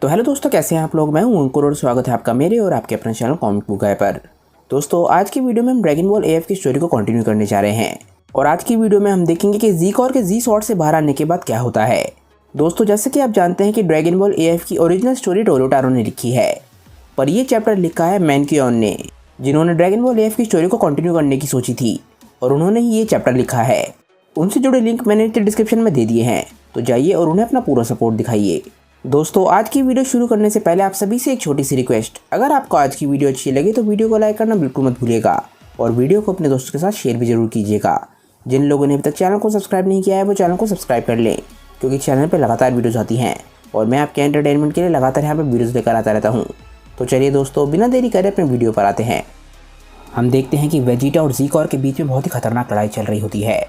तो हेलो दोस्तों, कैसे हैं आप लोग। मैं हूं अंकुर और स्वागत है आपका मेरे और आपके अपने चैनल कॉमिक बुक गाय पर। दोस्तों, आज की वीडियो में हम ड्रैगन बॉल एएफ की स्टोरी को कंटिन्यू करने जा रहे हैं और आज की वीडियो में हम देखेंगे कि ज़ीकॉर के जी स्वॉर्ड से बाहर आने के बाद क्या होता है। दोस्तों, जैसे कि आप जानते हैं कि ड्रैगन बॉल एएफ की ओरिजिनल स्टोरी टोरोटारो ने लिखी है, पर यह चैप्टर लिखा है मैनक्यून ने, जिन्होंने ड्रैगन बॉल एएफ की स्टोरी को कंटिन्यू करने की सोची थी और उन्होंने ही ये चैप्टर लिखा है। उनसे जुड़े लिंक मैंने डिस्क्रिप्शन में दे दिए हैं, तो जाइए और उन्हें अपना पूरा सपोर्ट दिखाइए। दोस्तों, आज की वीडियो शुरू करने से पहले आप सभी से एक छोटी सी रिक्वेस्ट, अगर आपको आज की वीडियो अच्छी लगे तो वीडियो को लाइक करना बिल्कुल मत भूलिएगा और वीडियो को अपने दोस्तों के साथ शेयर भी जरूर कीजिएगा। जिन लोगों ने अभी तक चैनल को सब्सक्राइब नहीं किया है वो चैनल को सब्सक्राइब कर लें, क्योंकि चैनल पर लगातार वीडियोज़ आती हैं और मैं आपके एंटरटेनमेंट के लिए लगातार यहाँ पर वीडियोज़ लेकर आता रहता हूँ। तो चलिए दोस्तों, बिना देरी करे अपने वीडियो पर आते हैं। हम देखते हैं कि वेजिटा और ज़ीकॉर के बीच में बहुत ही खतरनाक लड़ाई चल रही होती है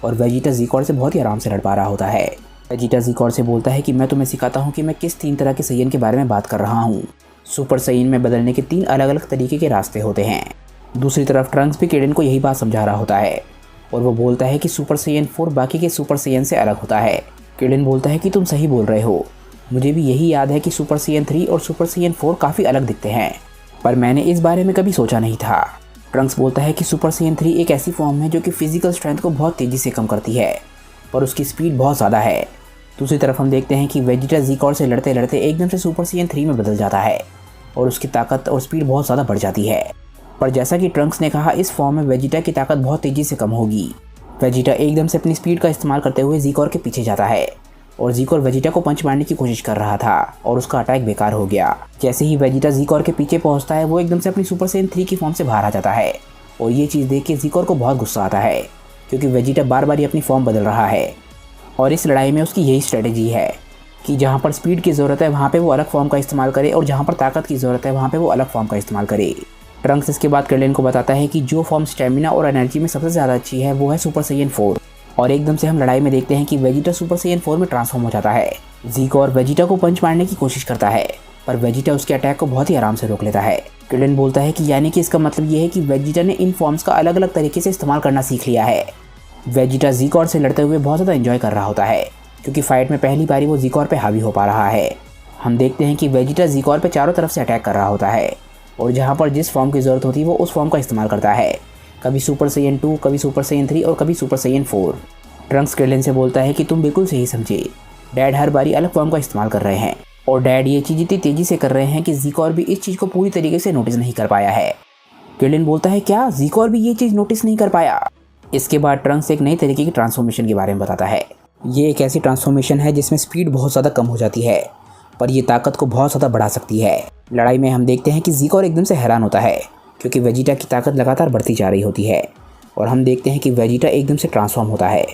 और वेजिटा ज़ीकॉर से बहुत ही आराम से लड़ पा रहा होता है। वेजिटा ज़ीकॉर से बोलता है कि मैं तुम्हें सिखाता हूँ कि मैं किस 3 तरह के सैयन के बारे में बात कर रहा हूँ। सुपर सैयन में बदलने के 3 अलग अलग तरीके के रास्ते होते हैं। दूसरी तरफ ट्रंक्स भी किडेन को यही बात समझा रहा होता है और वो बोलता है कि सुपर सैयन 4 बाकी के सुपर सैयन से अलग होता है। किडेन बोलता है कि तुम सही बोल रहे हो, मुझे भी यही याद है कि सुपर सैयन 3 और सुपर सैयन 4 काफ़ी अलग दिखते हैं, पर मैंने इस बारे में कभी सोचा नहीं था। ट्रंक्स बोलता है कि सुपर सैयन 3 एक ऐसी फॉर्म है जो कि फिजिकल स्ट्रेंथ को बहुत तेज़ी से कम करती है, पर उसकी स्पीड बहुत ज़्यादा है। दूसरी तरफ हम देखते हैं कि वेजिटा ज़ीकॉर से लड़ते लड़ते एकदम से सुपर सैयन 3 में बदल जाता है और उसकी ताकत और स्पीड बहुत ज़्यादा बढ़ जाती है। पर जैसा कि ट्रंक्स ने कहा, इस फॉर्म में वेजिटा की ताकत बहुत तेज़ी से कम होगी। वेजिटा एकदम से अपनी स्पीड का इस्तेमाल करते हुए ज़ीकॉर के पीछे जाता है और ज़ीकॉर वेजिटा को पंच मारने की कोशिश कर रहा था और उसका अटैक बेकार हो गया। जैसे ही वेजिटा ज़ीकॉर के पीछे पहुँचता है, वो एकदम से अपनी सुपर सैयन 3 की फॉर्म से बाहर आ जाता है और ये चीज़ देख के ज़ीकॉर को बहुत गुस्सा आता है, क्योंकि वेजिटा बार बार ही अपनी फॉर्म बदल रहा है और इस लड़ाई में उसकी यही स्ट्रेटेजी है कि जहाँ पर स्पीड की ज़रूरत है वहाँ पे वो अलग फॉर्म का इस्तेमाल करे और जहाँ पर ताकत की ज़रूरत है वहाँ पे वो अलग फॉर्म का इस्तेमाल करे। ट्रंक्स इसके बाद किडेन को बताता है कि जो फॉर्म स्टेमिना और एनर्जी में सबसे ज़्यादा अच्छी है वो है सुपर सैयन 4 और एकदम से हम लड़ाई में देखते हैं कि वेजिटा सुपर सैयन 4 में ट्रांसफॉर्म हो जाता है। ज़ीकॉर वेजिटा को पंच मारने की कोशिश करता है, पर वेजिटा उसके अटैक को बहुत ही आराम से रोक लेता है। किडेन बोलता है कि यानी कि इसका मतलब ये है कि वेजिटा ने इन फॉर्म्स का अलग अलग तरीके से इस्तेमाल करना सीख लिया है। वेजिटा ज़ीकॉर से लड़ते हुए बहुत ज़्यादा एंजॉय कर रहा होता है, क्योंकि फाइट में पहली बारी वो ज़ीकॉर पे हावी हो पा रहा है। हम देखते हैं कि वेजिटा ज़ीकॉर पे चारों तरफ से अटैक कर रहा होता है और जहाँ पर जिस फॉर्म की ज़रूरत होती है वो उस फॉर्म का इस्तेमाल करता है, कभी सुपर सैयन 2, कभी सुपर सैयन 3 और कभी सुपर सैयन 4। ट्रंक्स किडेन से बोलता है कि तुम बिल्कुल सही समझे, डैड हर बारी अलग फॉर्म का इस्तेमाल कर रहे हैं और डैड ये चीज़ इतनी तेज़ी से कर रहे हैं कि ज़ीकॉर भी इस चीज़ को पूरी तरीके से नोटिस नहीं कर पाया है। किडेन बोलता है, क्या ज़ीकॉर भी ये चीज़ नोटिस नहीं कर पाया? इसके बाद ट्रंक्स एक नई तरीके की ट्रांसफॉर्मेशन के बारे में बताता है। ये एक ऐसी ट्रांसफॉर्मेशन है जिसमें स्पीड बहुत ज़्यादा कम हो जाती है, पर यह ताकत को बहुत ज़्यादा बढ़ा सकती है। लड़ाई में हम देखते हैं कि ज़ीकॉर एकदम से हैरान होता है, क्योंकि वेजिटा की ताकत लगातार बढ़ती जा रही होती है और हम देखते हैं कि वेजिटा एकदम से ट्रांसफॉर्म होता है।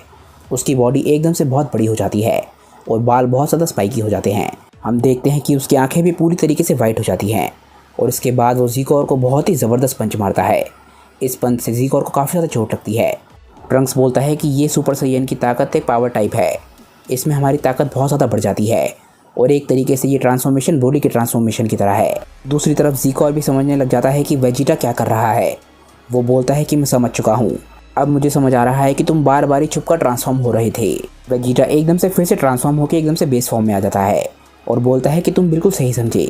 उसकी बॉडी एकदम से बहुत बड़ी हो जाती है और बाल बहुत ज़्यादा स्पाइकी हो जाते हैं। हम देखते हैं कि उसकी आंखें भी पूरी तरीके से वाइट हो जाती हैं और इसके बाद वो ज़ीकॉर को बहुत ही ज़बरदस्त पंच मारता है। इस पंच से ज़ीकॉर को काफ़ी ज़्यादा चोट लगती है। ट्रंक्स बोलता है कि ये सुपर सैयन की ताकत एक पावर टाइप है, इसमें हमारी ताकत बहुत ज़्यादा बढ़ जाती है और एक तरीके से ये ट्रांसफॉर्मेशन ब्रोली के ट्रांसफॉर्मेशन की तरह है। दूसरी तरफ ज़ीकॉर भी समझने लग जाता है कि वेजिटा क्या कर रहा है। वो बोलता है कि मैं समझ चुका हूँ, अब मुझे समझ आ रहा है कि तुम बार बार ही छुपकर ट्रांसफॉर्म हो रहे थे। वेजिटा एकदम से फिर से ट्रांसफॉर्म होकर एकदम से बेस फॉर्म में आ जाता है और बोलता है कि तुम बिल्कुल सही समझे।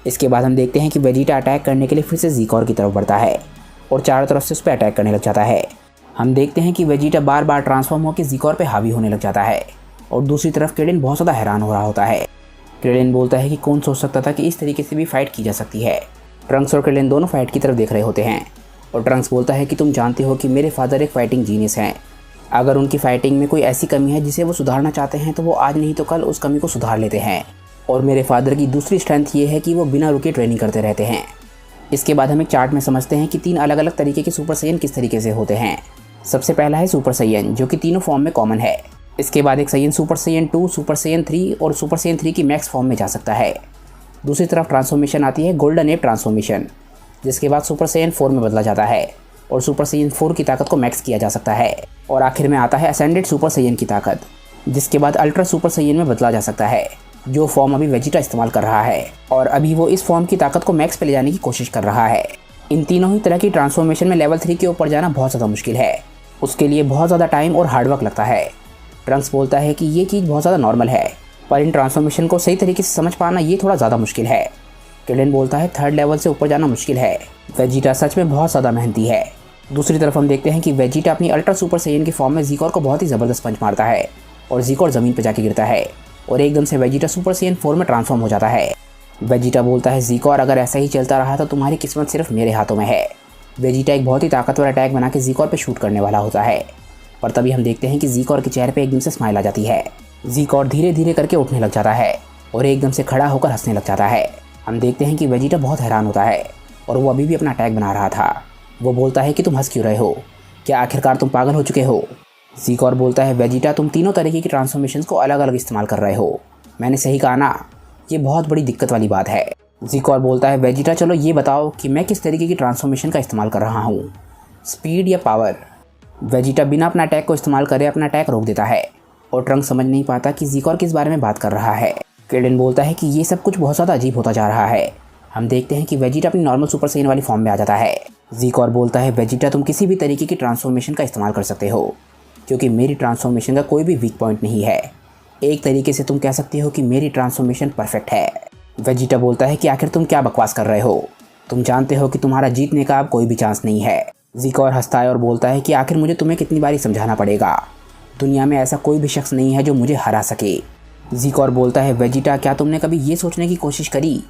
इसके बाद हम देखते हैं कि वेजिटा अटैक करने के लिए फिर से ज़ीकॉर की तरफ बढ़ता है और चारों तरफ से उस पर अटैक करने लग जाता है। हम देखते हैं कि वेजिटा बार बार ट्रांसफॉर्म होकर ज़ीकॉर पे हावी होने लग जाता है और दूसरी तरफ किडेन बहुत ज़्यादा हैरान हो रहा होता है। किडेन बोलता है कि कौन सोच सकता था कि इस तरीके से भी फाइट की जा सकती है। ट्रंक्स और किडेन दोनों फाइट की तरफ देख रहे होते हैं और ट्रंक्स बोलता है कि तुम जानते हो कि मेरे फादर एक फाइटिंग जीनियस हैं। अगर उनकी फाइटिंग में कोई ऐसी कमी है जिसे वो सुधारना चाहते हैं तो वो आज नहीं तो कल उस कमी को सुधार लेते हैं। और मेरे फादर की दूसरी स्ट्रेंथ ये है कि वो बिना रुके ट्रेनिंग करते रहते हैं। इसके बाद हम एक चार्ट में समझते हैं कि 3 अलग अलग तरीके के सुपर सैयन किस तरीके से होते हैं। सबसे पहला है सुपर सैयन, जो कि तीनों फॉर्म में कॉमन है। इसके बाद एक Saiyan super Saiyan 2, super Saiyan 3 और सुपर सैयन 3 की मैक्स फॉर्म में जा सकता है। दूसरी तरफ ट्रांसफॉर्मेशन आती है गोल्डन एप ट्रांसफॉर्मेशन, जिसके बाद सुपर सैयन 4 में बदला जाता है और सुपर सैयन 4 की ताकत को मैक्स किया जा सकता है। और आखिर में आता है असेंडेड सुपर सैयन की ताकत, जिसके बाद अल्ट्रा सुपर सैयन में बदला जा सकता है, जो फॉर्म अभी वेजिटा इस्तेमाल कर रहा है और अभी वो इस फॉर्म की ताकत को मैक्स पे ले जाने की कोशिश कर रहा है। इन तीनों ही तरह की ट्रांसफॉर्मेशन में लेवल 3 के ऊपर जाना बहुत ज़्यादा मुश्किल है, उसके लिए बहुत ज़्यादा टाइम और हार्डवर्क लगता है। ट्रंक्स बोलता है कि ये चीज़ बहुत ज़्यादा नॉर्मल है, पर इन ट्रांसफॉर्मेशन को सही तरीके से समझ पाना ये थोड़ा ज़्यादा मुश्किल है। क्रेलिन बोलता है 3rd लेवल से ऊपर जाना मुश्किल है। वेजिटा सच में बहुत ज़्यादा मेहनती है। दूसरी तरफ हम देखते हैं कि वेजिटा अपनी अल्ट्रा सुपर सैयन की फॉर्म में ज़ीकोर को बहुत ही ज़बरदस्त पंच मारता है और ज़ीकोर ज़मीन पर जाके गिरता है और एकदम से वेजिटा सुपर सैयन 4 में ट्रांसफॉर्म हो जाता है। वेजिटा बोलता है ज़ीकोर अगर ऐसा ही चलता रहा तो तुम्हारी किस्मत सिर्फ मेरे हाथों में है। वेजिटा एक बहुत ही ताकतवर अटैक बना के ज़ीकोर पे शूट करने वाला होता है, पर तभी हम देखते हैं कि ज़ीकोर के चेहरे पे एकदम से स्माइल आ जाती है। ज़ीकोर धीरे धीरे करके उठने लग जाता है और एकदम से खड़ा होकर हंसने लग जाता है। हम देखते हैं कि वेजिटा बहुत हैरान होता है और वो अभी भी अपना अटैक बना रहा था। वो बोलता है कि तुम हंस क्यों रहे हो, क्या आखिरकार तुम पागल हो चुके हो। ज़ीकोर बोलता है वेजिटा तुम तीनों तरीके की ट्रांसफॉर्मेशन को अलग अलग इस्तेमाल कर रहे हो। मैंने सही कहा ना, ये बहुत बड़ी दिक्कत वाली बात है। ज़ीकोर बोलता है वेजिटा चलो ये बताओ कि मैं किस तरीके की ट्रांसफॉर्मेशन का इस्तेमाल कर रहा हूँ, स्पीड या पावर। वेजिटा बिना अपना अटैक को इस्तेमाल करे अपना अटैक रोक देता है और ट्रंक समझ नहीं पाता कि ज़ीकोर किस बारे में बात कर रहा है। क्रेलिन बोलता है कि ये सब कुछ बहुत ज़्यादा अजीब होता जा रहा है। हम देखते हैं कि वेजिटा अपनी नॉर्मल सुपर सैयन वाली फॉर्म में आ जाता है। ज़ीकोर बोलता है वेजिटा तुम किसी भी तरीके की ट्रांसफॉर्मेशन का इस्तेमाल कर सकते हो क्योंकि मेरी ट्रांसफॉर्मेशन का कोई भी वीक पॉइंट नहीं है। एक तरीके से तुम कह सकते हो कि मेरी ट्रांसफॉर्मेशन परफेक्ट है। वेजिटा बोलता है कि आखिर तुम क्या बकवास कर रहे हो, तुम जानते हो कि तुम्हारा जीतने का अब कोई भी चांस नहीं है। ज़ीकोर हंसता है और बोलता है कि आखिर मुझे तुम्हें कितनी बारी समझाना पड़ेगा, दुनिया में ऐसा कोई भी शख्स नहीं है जो मुझे हरा सके। ज़ीकोर बोलता है वेजिटा क्या तुमने कभी ये सोचने की कोशिश करी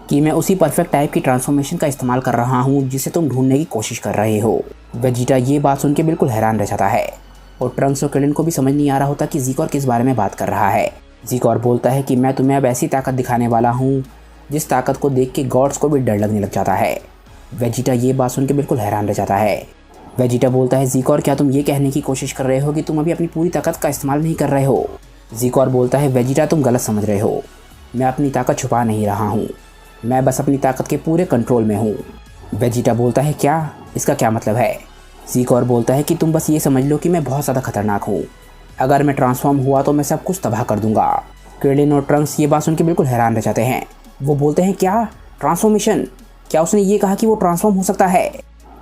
कि मैं उसी परफेक्ट टाइप की ट्रांसफॉर्मेशन का इस्तेमाल कर रहा हूँ जिसे तुम ढूंढने की कोशिश कर रहे हो। वेजिटा ये बात सुन के बिल्कुल हैरान रह जाता है और ट्रंक्स और क्रेलिन को भी समझ नहीं आ रहा होता कि ज़ीकोर किस बारे में बात कर रहा है। ज़ीकोर बोलता है कि मैं तुम्हें अब ऐसी ताकत दिखाने वाला हूँ जिस ताकत को देख के गॉड्स को भी डर लगने लग जाता है। वेजिटा ये बात सुन के बिल्कुल हैरान रह जाता है। वेजिटा बोलता है ज़ीकोर क्या तुम ये कहने की कोशिश कर रहे हो कि तुम अभी अपनी पूरी ताकत का इस्तेमाल नहीं कर रहे हो। ज़ीकोर बोलता है वेजिटा तुम गलत समझ रहे हो, मैं अपनी ताकत छुपा नहीं रहा हूँ, मैं बस अपनी ताकत के पूरे कंट्रोल में हूँ। वेजिटा बोलता है क्या, इसका क्या मतलब है। ज़ीकोर बोलता है कि तुम बस ये समझ लो कि मैं बहुत ज़्यादा खतरनाक हूँ, अगर मैं ट्रांसफॉर्म हुआ तो मैं सब कुछ तबाह कर दूंगा। क्रेलिन और ट्रंक्स ये बात सुन के बिल्कुल हैरान रह जाते हैं। वो बोलते हैं क्या ट्रांसफॉर्मेशन, क्या उसने ये कहा कि वो ट्रांसफॉर्म हो सकता है।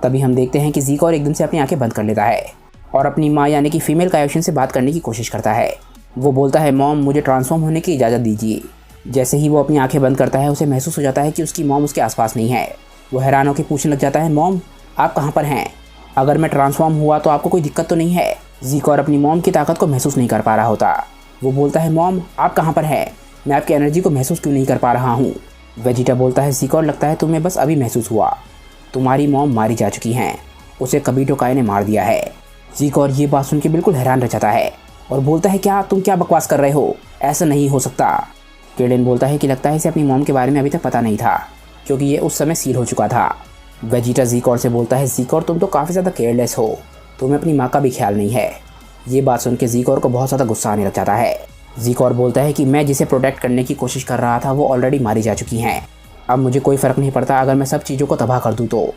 तभी हम देखते हैं कि ज़ीकोर एकदम से अपनी आंखें बंद कर लेता है और अपनी माँ यानी कि फीमेल कायोशिन से बात करने की कोशिश करता है। वो बोलता है मॉम मुझे ट्रांसफॉर्म होने की इजाज़त दीजिए। जैसे ही वो अपनी आंखें बंद करता है उसे महसूस हो जाता है कि उसकी मॉम उसके आसपास नहीं है। वो हैरान होकर पूछने लग जाता है मॉम आप कहाँ पर हैं, अगर मैं ट्रांसफॉर्म हुआ तो आपको कोई दिक्कत तो नहीं है। ज़ीकोर अपनी मॉम की ताकत को महसूस नहीं कर पा रहा होता। वो बोलता है मॉम आप कहाँ पर हैं, मैं आपकी एनर्जी को महसूस क्यों नहीं कर पा रहा हूँ। वेजिटा बोलता है ज़ीकोर लगता है तुम्हें बस अभी महसूस हुआ, तुम्हारी मॉम मारी जा चुकी हैं, उसे कबीटो काय ने मार दिया है। ज़ीकोर ये बात सुन के बिल्कुल हैरान रह जाता है और बोलता है क्या तुम क्या बकवास कर रहे हो, ऐसा नहीं हो सकता। क्रेलिन बोलता है कि लगता है इसे अपनी मॉम के बारे में अभी तक पता नहीं था क्योंकि ये उस समय सील हो चुका था। वेजिटा ज़ीकोर से बोलता है ज़ीकोर तुम तो काफ़ी ज़्यादा केयरलेस हो, तुम्हें अपनी माँ का भी ख्याल नहीं है। ये बात सुन के ज़ीकोर को बहुत ज़्यादा गुस्सा आने लग जाता है। ज़ीकोर बोलता है कि मैं जिसे प्रोटेक्ट करने की कोशिश कर रहा था वो ऑलरेडी मारी जा चुकी हैं, अब मुझे कोई फ़र्क नहीं पड़ता अगर मैं सब चीज़ों को तबाह कर दूँ तो।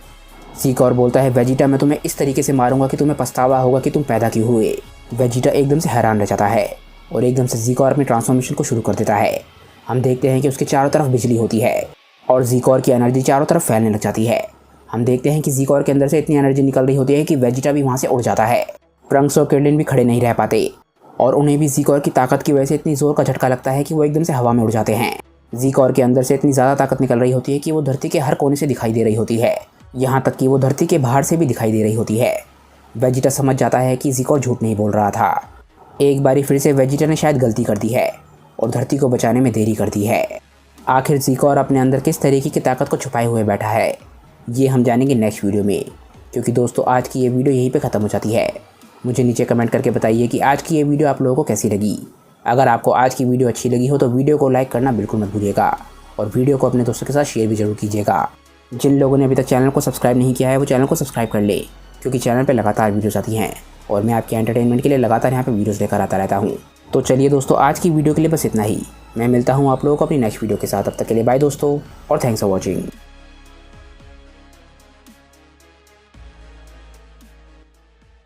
ज़ीकोर बोलता है वेजिटा मैं तुम्हें इस तरीके से मारूंगा कि तुम्हें पछतावा होगा कि तुम पैदा क्यों हुए। वेजिटा एकदम से हैरान रह जाता है और एकदम से ज़ीकोर अपनी ट्रांसफॉर्मेशन को शुरू कर देता है। हम देखते हैं कि उसके चारों तरफ बिजली होती है और ज़ीकोर की एनर्जी चारों तरफ फैलने लग जाती है। हम देखते हैं कि ज़ीकोर के अंदर से इतनी एनर्जी निकल रही होती है कि वेजिटा भी वहाँ से उड़ जाता है। ट्रंक्स और क्रेलिन भी खड़े नहीं रह पाते और उन्हें भी ज़ीकोर की ताकत की वजह से इतनी ज़ोर का झटका लगता है कि वो एकदम से हवा में उड़ जाते हैं। ज़ीकोर के अंदर से इतनी ज़्यादा ताकत निकल रही होती है कि वो धरती के हर कोने से दिखाई दे रही होती है, यहाँ तक कि वो धरती के बाहर से भी दिखाई दे रही होती है। वेजिटा समझ जाता है कि ज़ीकोर झूठ नहीं बोल रहा था। एक बारी फिर से वेजिटा ने शायद गलती कर दी है और धरती को बचाने में देरी कर दी है। आखिर ज़ीकोर अपने अंदर किस तरीके की ताकत को छुपाए हुए बैठा है ये हम जानेंगे नेक्स्ट वीडियो में, क्योंकि दोस्तों आज की ये वीडियो यहीं पे ख़त्म हो जाती है। मुझे नीचे कमेंट करके बताइए कि आज की ये वीडियो आप लोगों को कैसी लगी। अगर आपको आज की वीडियो अच्छी लगी हो तो वीडियो को लाइक करना बिल्कुल मत भूलिएगा और वीडियो को अपने दोस्तों के साथ शेयर भी जरूर कीजिएगा। जिन लोगों ने अभी तक चैनल को सब्सक्राइब नहीं किया है वो चैनल को सब्सक्राइब कर ले, क्योंकि चैनल पर लगातार वीडियोज़ आती हैं और मैं आपके एंटरटेनमेंट के लिए लगातार यहाँ पर वीडियोज़ लेकर आता रहता हूँ। तो चलिए दोस्तों आज की वीडियो के लिए बस इतना ही। मैं मिलता हूँ आप लोगों को अपनी नेक्स्ट वीडियो के साथ। अब तक के लिए बाय दोस्तों और थैंक्स फॉर वॉचिंग।